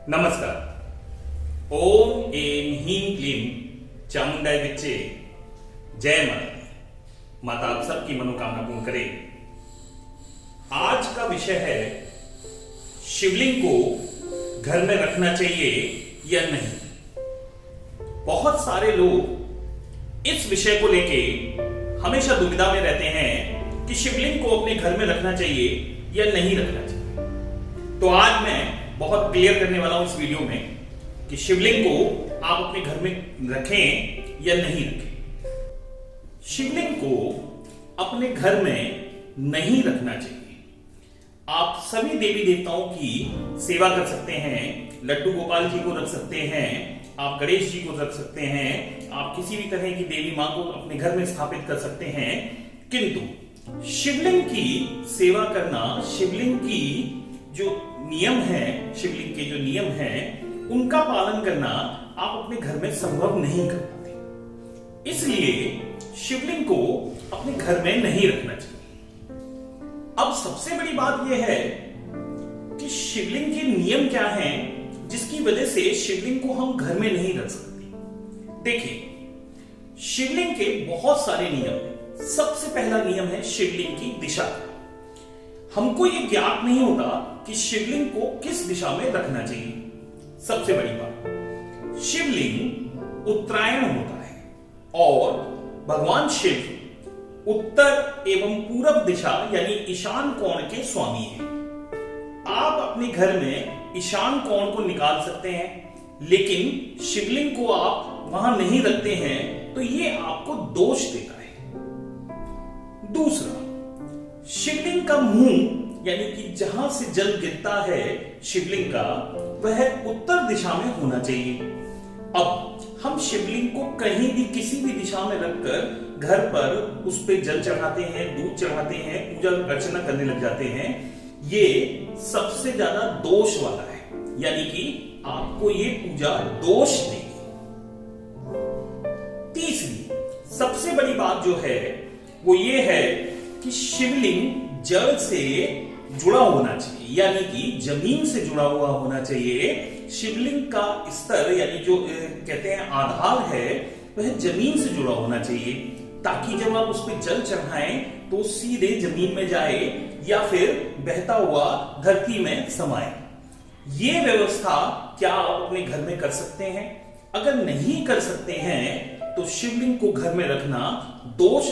नमस्कार। ओम एम ह्रीं क्लीं चामुंडाय विच्चे। जय माता। माता आप सबकी मनोकामना पूर्ण करे। आज का विषय है शिवलिंग को घर में रखना चाहिए या नहीं। बहुत सारे लोग इस विषय को लेके हमेशा दुविधा में रहते हैं कि शिवलिंग को अपने घर में रखना चाहिए या नहीं रखना चाहिए। तो आज मैं बहुत क्लियर करने वाला हूं इस वीडियो में कि शिवलिंग को आप अपने घर में रखें या नहीं रखें। शिवलिंग को अपने घर में नहीं रखना चाहिए। आप सभी देवी देवताओं की सेवा कर सकते हैं। लड्डू गोपाल जी को रख सकते हैं, आप गणेश जी को रख सकते हैं, आप किसी भी तरह की देवी मां को अपने घर में स्थापित कर सकते हैं, किंतु शिवलिंग की सेवा करना, शिवलिंग की जो नियम है, शिवलिंग के जो नियम हैं, उनका पालन करना आप अपने घर में संभव नहीं कर पाते। इसलिए शिवलिंग को अपने घर में नहीं रखना चाहिए। अब सबसे बड़ी बात यह है कि शिवलिंग के नियम क्या हैं जिसकी वजह से शिवलिंग को हम घर में नहीं रख सकते। देखिए, शिवलिंग के बहुत सारे नियम हैं। सबसे पहला नियम है शिवलिंग की दिशा। हमको यह ज्ञात नहीं होता कि शिवलिंग को किस दिशा में रखना चाहिए। सबसे बड़ी बात, शिवलिंग उत्तरायण होता है और भगवान शिव उत्तर एवं पूरब दिशा यानी ईशान कोण के स्वामी हैं। आप अपने घर में ईशान कोण को निकाल सकते हैं, लेकिन शिवलिंग को आप वहां नहीं रखते हैं तो यह आपको दोष देता है। दूसरा, शिवलिंग का मुंह यानी कि जहां से जल गिरता है शिवलिंग का, वह उत्तर दिशा में होना चाहिए। अब हम शिवलिंग को कहीं भी किसी भी दिशा में रखकर घर पर उस पे जल चढ़ाते हैं, दूध चढ़ाते हैं, पूजा अर्चना करने लग जाते हैं। ये सबसे ज्यादा दोष वाला है, यानी कि आपको ये पूजा दोष देगी। तीसरी सबसे बड़ी बात जो है वो ये है कि शिवलिंग जल से जुड़ा होना चाहिए, यानी कि जमीन से जुड़ा हुआ होना चाहिए। शिवलिंग का स्तर यानी जो कहते हैं आधार है, वह जमीन से जुड़ा होना चाहिए, ताकि जब आप उस पर जल चढ़ाएं तो सीधे जमीन में जाए या फिर बहता हुआ धरती में समाए। ये व्यवस्था क्या आप अपने घर में कर सकते हैं? अगर नहीं कर सकते हैं तो शिवलिंग को घर में रखना दोष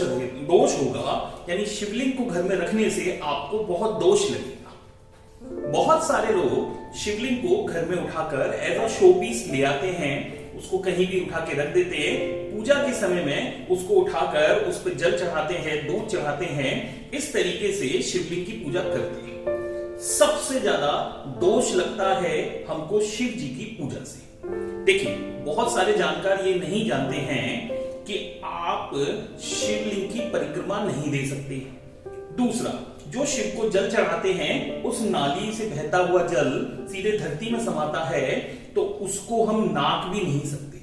होगा, यानी शिवलिंग को घर में रखने से आपको बहुत दोष लगेगा। बहुत सारे लोग शिवलिंग को घर में उठाकर एज अ शो पीस ले आते हैं, उसको कहीं भी उठा के रख देते हैं। पूजा के समय में उसको उठाकर उस पर जल चढ़ाते हैं, दूध चढ़ाते हैं। इस तरीके से शिवलिंग की पूजा करते हैं। सबसे ज्यादा दोष लगता है हमको शिव जी की पूजा से। देखिए, बहुत सारे जानकार ये नहीं जानते हैं कि आप शिवलिंग की परिक्रमा नहीं दे सकते। दूसरा, जो शिव को जल चढ़ाते हैं उस नाली से बहता हुआ जल सीधे धरती में समाता है, तो उसको हम नाक भी नहीं सकते।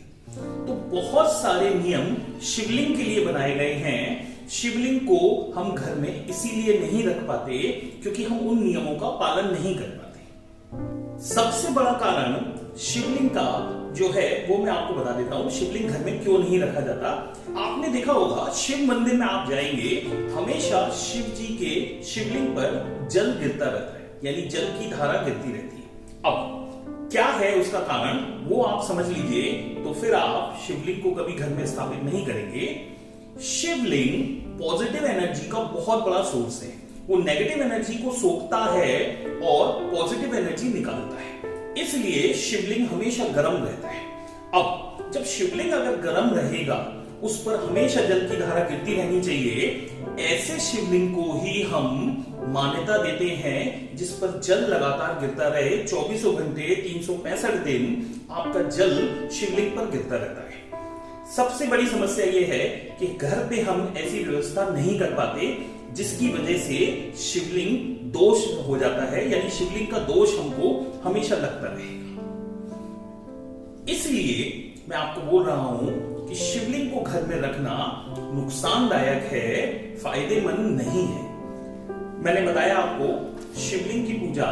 तो बहुत सारे नियम शिवलिंग के लिए बनाए गए हैं। शिवलिंग को हम घर में इसीलिए नहीं रख पाते क्योंकि हम उन नियमों का पालन नहीं कर पाते। सबसे बड़ा कारण शिवलिंग का जो है वो मैं आपको बता देता हूं, शिवलिंग घर में क्यों नहीं रखा जाता। आपने देखा होगा शिव मंदिर में आप जाएंगे, हमेशा शिव जी के शिवलिंग पर जल गिरता रहता है, यानी जल की धारा गिरती रहती है। अब क्या है उसका कारण, वो आप समझ लीजिए, तो फिर आप शिवलिंग को कभी घर में स्थापित नहीं करेंगे। शिवलिंग पॉजिटिव एनर्जी का बहुत बड़ा सोर्स है। वो नेगेटिव एनर्जी को सोखता है और पॉजिटिव एनर्जी निकालता है। इसलिए शिवलिंग हमेशा गर्म रहता है। अब जब शिवलिंग अगर गर्म रहेगा, उस पर हमेशा जल की धारा गिरती रहनी चाहिए। ऐसे शिवलिंग को ही हम मान्यता देते हैं जिस पर जल लगातार गिरता रहे, 24 घंटे 365 दिन आपका जल शिवलिंग पर गिरता रहता है। सबसे बड़ी समस्या यह है कि घर पे हम ऐसी व्यवस्था नहीं कर पाते, जिसकी वजह से शिवलिंग दोष हो जाता है, यानी शिवलिंग का दोष हमको हमेशा लगता रहेगा। इसलिए मैं आपको बोल रहा हूं कि शिवलिंग को घर में रखना नुकसानदायक है, फायदेमंद नहीं है। मैंने बताया आपको शिवलिंग की पूजा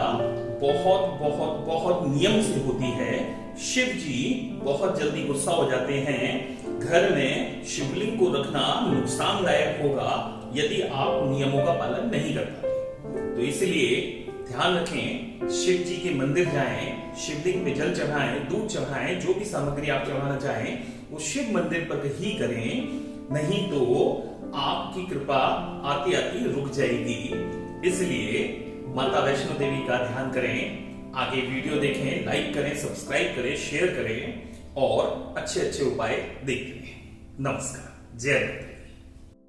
बहुत बहुत बहुत नियम से होती है। शिव जी बहुत जल्दी गुस्सा हो जाते हैं। घर में शिवलिंग को रखना नुकसानदायक होगा यदि आप नियमों का पालन नहीं कर पाते। तो इसलिए ध्यान रखें, शिव जी के मंदिर जाएं, शिवलिंग पे जल चढ़ाएं, दूध चढ़ाएं, जो भी सामग्री आप चढ़ाना चाहें वो शिव मंदिर पर ही करें, नहीं तो आपकी कृपा आती आती रुक जाएगी। इसलिए माता वैष्णो देवी का ध्यान करें। आगे वीडियो देखें, लाइक करें, सब्सक्राइब करें, शेयर करें और अच्छे अच्छे उपाय देखते रहें। नमस्कार, जय माता।